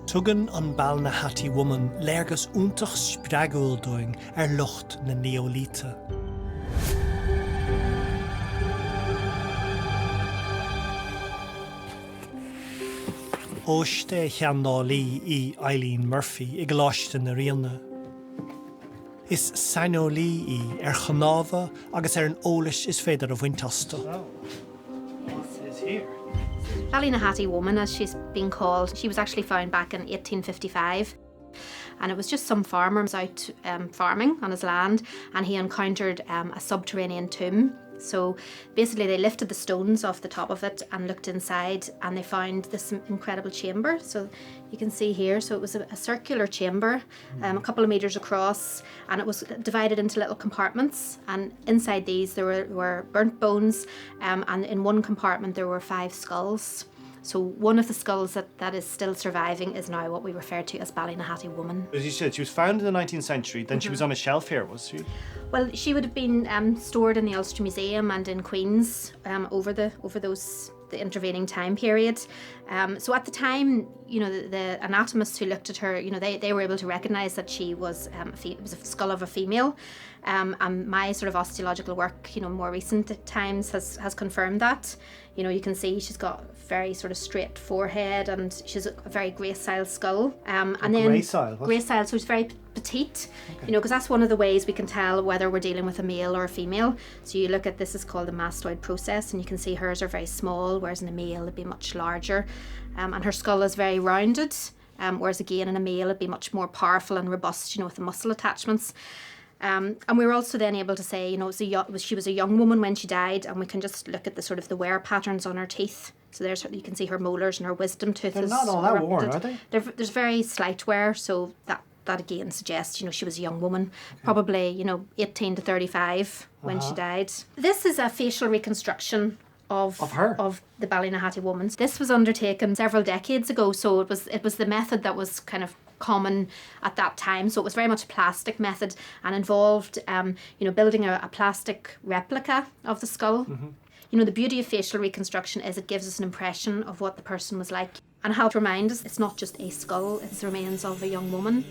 Tugan an Balnahattie woman léargus úntach spreagúil doing lucht na Neolíte. Óiste cheannálí I Eileen Murphy I gláiste na rialna. Is sainolí I chanáva agus an ólis is féidir a bhaintasta. Oh, yes, it is here. Ballynahattie woman, as she's been called, she was actually found back in 1855. And it was just some farmer was out farming on his land, and he encountered a subterranean tomb. So basically they lifted the stones off the top of it and looked inside, and they found this incredible chamber. So you can see here, so it was a circular chamber, a couple of meters across, and it was divided into little compartments, and inside these there were burnt bones, and in one compartment there were 5 skulls. So one of the skulls that is still surviving is now what we refer to as Ballynahattie woman. As you said, she was found in the 19th century, then she was on a shelf here, was she? Well, she would have been stored in the Ulster Museum and in Queen's over the intervening time period. So at the time, you know, the anatomists who looked at her, you know, they were able to recognise that she was it was a skull of a female. And my sort of osteological work, you know, more recent times has confirmed that. You know, you can see she's got a very sort of straight forehead, and she's a very gracile skull. And then gracile, so it's very petite. Okay. You know, because that's one of the ways we can tell whether we're dealing with a male or a female. So you look at this is called the mastoid process, and you can see hers are very small, whereas in a male it'd be much larger. And her skull is very rounded, whereas again in a male it'd be much more powerful and robust, you know, with the muscle attachments. And we were also then able to say, you know, she was a young woman when she died, and we can just look at the sort of the wear patterns on her teeth. So you can see her molars and her wisdom tooth. They're not all that worn, are they? There's very slight wear, so that again suggests, you know, she was a young woman, probably, you know, 18 to 35 when she died. This is a facial reconstruction of her, of the Ballynahattie woman. This was undertaken several decades ago, so it was the method that was kind of common at that time. So it was very much a plastic method and involved, you know, building a plastic replica of the skull. Mm-hmm. You know, the beauty of facial reconstruction is it gives us an impression of what the person was like and help remind us it's not just a skull, it's the remains of a young woman.